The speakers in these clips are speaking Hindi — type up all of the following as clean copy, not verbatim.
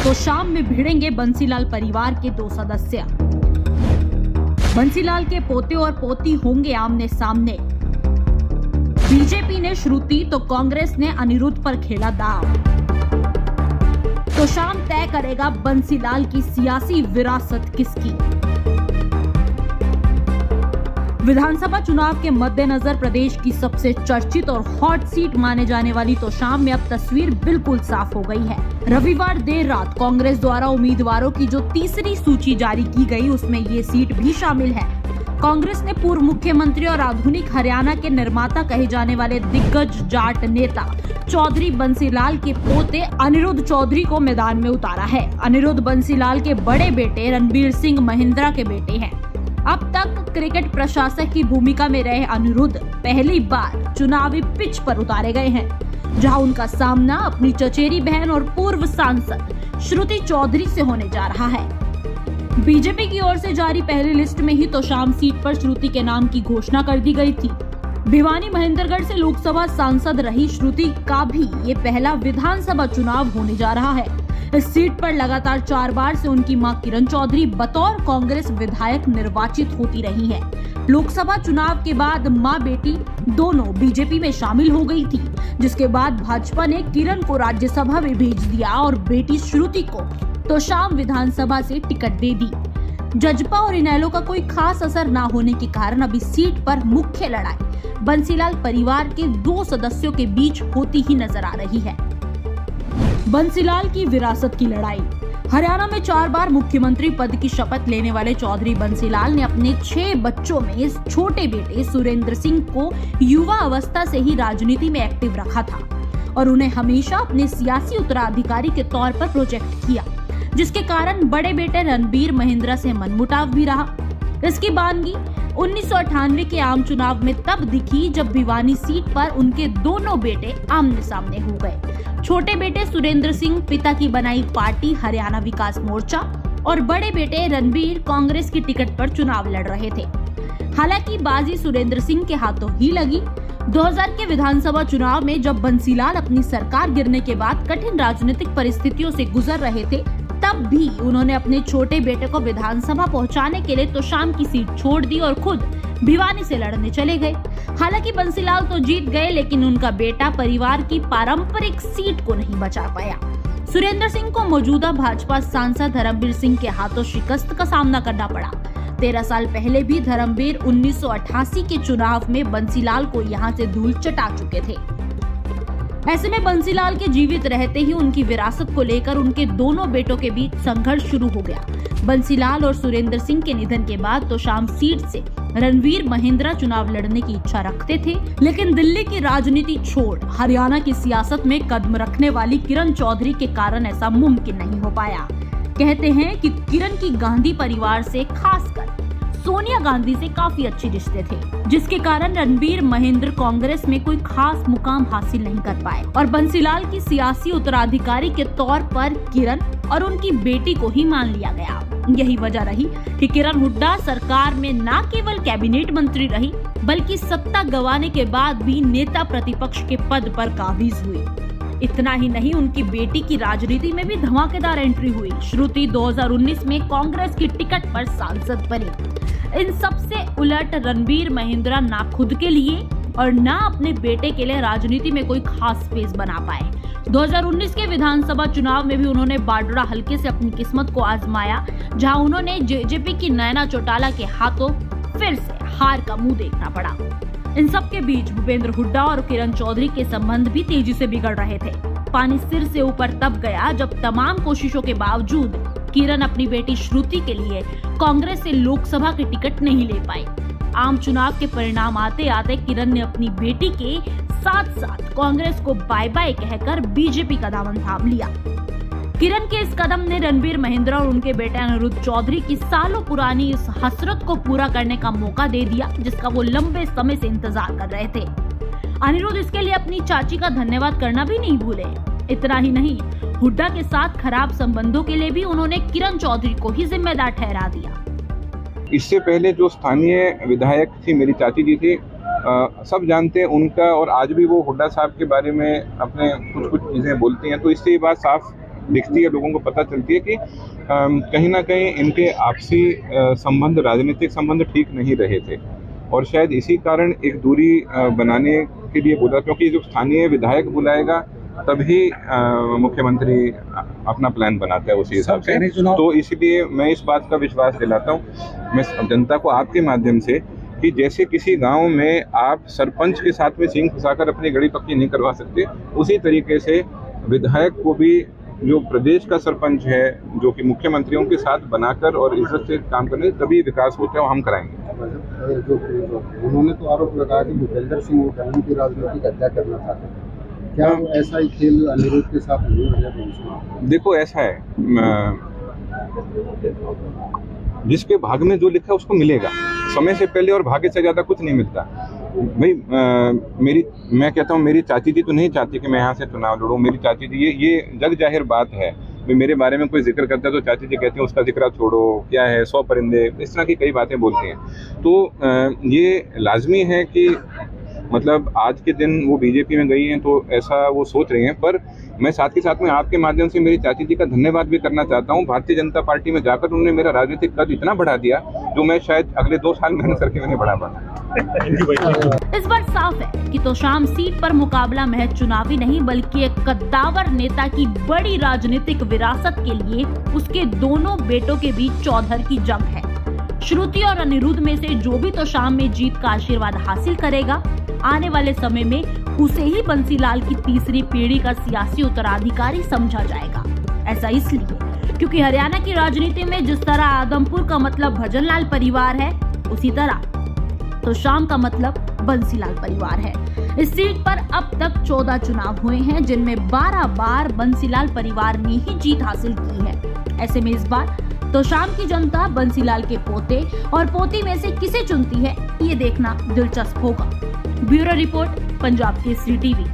तो शाम में भिड़ेंगे बंसीलाल परिवार के 2 सदस्य। बंसीलाल के पोते और पोती होंगे आमने सामने। बीजेपी ने श्रुति तो कांग्रेस ने अनिरुद्ध पर खेला दांव। तो शाम तय करेगा बंसीलाल की सियासी विरासत किसकी। विधानसभा चुनाव के मद्देनजर प्रदेश की सबसे चर्चित और हॉट सीट माने जाने वाली तोशाम में अब तस्वीर बिल्कुल साफ हो गई है। रविवार देर रात कांग्रेस द्वारा उम्मीदवारों की जो तीसरी सूची जारी की गई, उसमें ये सीट भी शामिल है। कांग्रेस ने पूर्व मुख्यमंत्री और आधुनिक हरियाणा के निर्माता कहे जाने वाले दिग्गज जाट नेता चौधरी बंसीलाल के पोते अनिरुद्ध चौधरी को मैदान में उतारा है। अनिरुद्ध बंसीलाल के बड़े बेटे रणबीर सिंह महिंद्रा के बेटे हैं। अब तक क्रिकेट प्रशासक की भूमिका में रहे अनिरुद्ध पहली बार चुनावी पिच पर उतारे गए हैं, जहां उनका सामना अपनी चचेरी बहन और पूर्व सांसद श्रुति चौधरी से होने जा रहा है। बीजेपी की ओर से जारी पहली लिस्ट में ही तोशाम सीट पर श्रुति के नाम की घोषणा कर दी गई थी। भिवानी महेंद्रगढ़ से लोकसभा सांसद रही श्रुति का भी ये पहला विधानसभा चुनाव होने जा रहा है। इस सीट पर लगातार 4 बार से उनकी मां किरण चौधरी बतौर कांग्रेस विधायक निर्वाचित होती रही हैं। लोकसभा चुनाव के बाद मां बेटी दोनों बीजेपी में शामिल हो गई थी, जिसके बाद भाजपा ने किरण को राज्यसभा में भेज दिया और बेटी श्रुति को तोशाम विधानसभा से टिकट दे दी। जजपा और इनेलो का कोई खास असर न होने के कारण अभी सीट पर मुख्य लड़ाई बंसीलाल परिवार के 2 सदस्यों के बीच होती ही नजर आ रही है। बंसीलाल की विरासत की लड़ाई। हरियाणा में 4 बार मुख्यमंत्री पद की शपथ लेने वाले चौधरी बंसीलाल ने अपने 6 बच्चों में इस छोटे बेटे सुरेंद्र सिंह को युवा अवस्था से ही राजनीति में एक्टिव रखा था और उन्हें हमेशा अपने सियासी उत्तराधिकारी के तौर पर प्रोजेक्ट किया, जिसके कारण बड़े बेटे रणबीर महिंद्रा से मनमुटाव भी रहा। इसकी बानगी 1998 के आम चुनाव में तब दिखी जब भिवानी सीट पर उनके दोनों बेटे आमने सामने हो गए। छोटे बेटे सुरेंद्र सिंह पिता की बनाई पार्टी हरियाणा विकास मोर्चा और बड़े बेटे रणबीर कांग्रेस की टिकट पर चुनाव लड़ रहे थे। हालांकि बाजी सुरेंद्र सिंह के हाथों ही लगी। 2000 के विधानसभा चुनाव में जब बंसीलाल अपनी सरकार गिरने के बाद कठिन राजनीतिक परिस्थितियों से गुजर रहे थे, तब भी उन्होंने अपने छोटे बेटे को विधानसभा पहुंचाने के लिए तोशाम की सीट छोड़ दी और खुद भिवानी से लड़ने चले गए। हालांकि बंसीलाल तो जीत गए, लेकिन उनका बेटा परिवार की पारंपरिक सीट को नहीं बचा पाया। सुरेंद्र सिंह को मौजूदा भाजपा सांसद धर्मवीर सिंह के हाथों शिकस्त का सामना करना पड़ा। 13 साल पहले भी धर्मवीर 1988 के चुनाव में बंसीलाल को यहां से धूल चटा चुके थे। ऐसे में बंसीलाल के जीवित रहते ही उनकी विरासत को लेकर उनके दोनों बेटों के बीच संघर्ष शुरू हो गया। बंसीलाल और सुरेंद्र सिंह के निधन के बाद तोशाम सीट से रणबीर महिंद्रा चुनाव लड़ने की इच्छा रखते थे, लेकिन दिल्ली की राजनीति छोड़ हरियाणा की सियासत में कदम रखने वाली किरण चौधरी के कारण ऐसा मुमकिन नहीं हो पाया। कहते हैं कि किरण की गांधी परिवार से, खासकर सोनिया गांधी से काफी अच्छे रिश्ते थे, जिसके कारण रणबीर महिंद्र कांग्रेस में कोई खास मुकाम हासिल नहीं कर पाए और बंसीलाल की सियासी उत्तराधिकारी के तौर पर किरण और उनकी बेटी को ही मान लिया गया। यही वजह रही कि किरण हुड्डा सरकार में न केवल कैबिनेट मंत्री रही, बल्कि सत्ता गंवाने के बाद भी नेता प्रतिपक्ष के पद पर काबिज हुई। इतना ही नहीं, उनकी बेटी की राजनीति में भी धमाकेदार एंट्री हुई। श्रुति 2019 में कांग्रेस की टिकट पर सांसद बनी। इन सबसे उलट रणबीर महिंद्रा ना खुद के लिए और ना अपने बेटे के लिए राजनीति में कोई खास स्पेस बना पाए। 2019 के विधानसभा चुनाव में भी उन्होंने बाडरा हल्के से अपनी किस्मत को आजमाया, जहां उन्होंने जेजेपी की नैना चौटाला के हाथों फिर से हार का मुंह देखना पड़ा। इन सब के बीच भूपेंद्र हुड्डा और किरण चौधरी के संबंध भी तेजी से बिगड़ रहे थे। पानी सिर से ऊपर तब गया जब तमाम कोशिशों के बावजूद किरण अपनी बेटी श्रुति के लिए कांग्रेस से लोकसभा की टिकट नहीं ले पाई। आम चुनाव के परिणाम आते आते किरण ने अपनी बेटी के साथ साथ कांग्रेस को बाय बाय कहकर बीजेपी का दामन थाम लिया। किरण के इस कदम ने रणबीर महिंद्रा और उनके बेटे अनिरुद्ध चौधरी की सालों पुरानी इस हसरत को पूरा करने का मौका दे दिया, जिसका वो लंबे समय से इंतजार कर रहे थे। अनिरुद्ध इसके लिए अपनी चाची का धन्यवाद करना भी नहीं भूले। इतना ही नहीं, हुड्डा के साथ खराब संबंधों के लिए भी उन्होंने किरण चौधरी को ही जिम्मेदार ठहरा दिया। इससे पहले जो स्थानीय विधायक थी, मेरी चाची जी थी, सब जानते हैं उनका, और आज भी वो हुड्डा साहब के बारे में अपने कुछ चीज़ें बोलती हैं, तो इससे ये बात साफ दिखती है, लोगों को पता चलती है कि कहीं ना कहीं इनके आपसी संबंध, राजनीतिक संबंध ठीक नहीं रहे थे और शायद इसी कारण एक दूरी बनाने के लिए बोला, क्योंकि जो स्थानीय विधायक बुलाएगा तभी मुख्यमंत्री अपना प्लान बनाता है उसी हिसाब से। तो इसलिए मैं इस बात का विश्वास दिलाता हूँ मैं जनता को आपके माध्यम से कि जैसे किसी गांव में आप सरपंच के साथ में सींग फंसाकर अपनी गड़ी पक्की नहीं करवा सकते, उसी तरीके से विधायक को भी जो प्रदेश का सरपंच है, जो कि मुख्यमंत्रियों के साथ बनाकर और इज्जत से काम करने, तभी विकास होता है और हम कराएंगे। जो उन्होंने तो आरोप लगाया कि भूपेंद्र सिंह हुड्डा की राजनीतिक हत्या करना चाहते हैं, क्या ऐसा ही खेल अनिरुद्ध के साथ नहीं हो जाए? देखो ऐसा है, जिसके भाग में जो लिखा उसको मिलेगा, समय से पहले और भाग्य से ज्यादा कुछ नहीं मिलता भाई। मैं कहता हूँ मेरी चाची जी तो नहीं चाहती कि मैं यहाँ से चुनाव लड़ूं। मेरी चाची जी ये जग जाहिर बात है, मेरे बारे में कोई जिक्र करता है तो चाची जी कहती हैं उसका जिक्र छोड़ो, क्या है 100 परिंदे, इस तरह की कई बातें बोलती हैं। तो ये लाजमी है कि मतलब आज के दिन वो बीजेपी में गई हैं तो ऐसा वो सोच रही हैं, पर मैं साथ ही साथ में आपके माध्यम से मेरी चाची जी का धन्यवाद भी करना चाहता हूँ। भारतीय जनता पार्टी में जाकर उन्होंने मेरा राजनीतिक कद इतना बढ़ा दिया जो मैं शायद अगले 2 साल मेहनत करके नहीं बढ़ा पाता। इस बार साफ है कि तोशाम सीट पर मुकाबला महज चुनावी नहीं बल्कि एक कद्दावर नेता की बड़ी राजनीतिक विरासत के लिए उसके दोनों बेटों के बीच चौधर की जंग है। श्रुति और अनिरुद्ध में से जो भी तोशाम में जीत का आशीर्वाद हासिल करेगा, आने वाले समय में उसे ही बंसीलाल की तीसरी पीढ़ी का सियासी उत्तराधिकारी समझा जाएगा। ऐसा इसलिए क्योंकि हरियाणा की राजनीति में जिस तरह आदमपुर का मतलब भजनलाल परिवार है, उसी तरह तोशाम का मतलब बंसीलाल परिवार है। इस सीट पर अब तक 14 चुनाव हुए हैं, जिनमें 12 बार बंसीलाल परिवार ने ही जीत हासिल की है। ऐसे में इस बार तोशाम की जनता बंसीलाल के पोते और पोती में से किसे चुनती है, ये देखना दिलचस्प होगा। Bureau report, Punjab Kesari TV.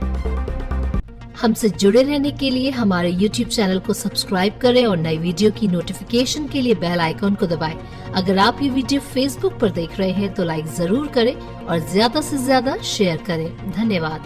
हमसे जुड़े रहने के लिए हमारे YouTube चैनल को सब्सक्राइब करें और नई वीडियो की नोटिफिकेशन के लिए बेल आइकॉन को दबाएं। अगर आप ये वीडियो Facebook पर देख रहे हैं तो लाइक जरूर करें और ज्यादा से ज्यादा शेयर करें। धन्यवाद।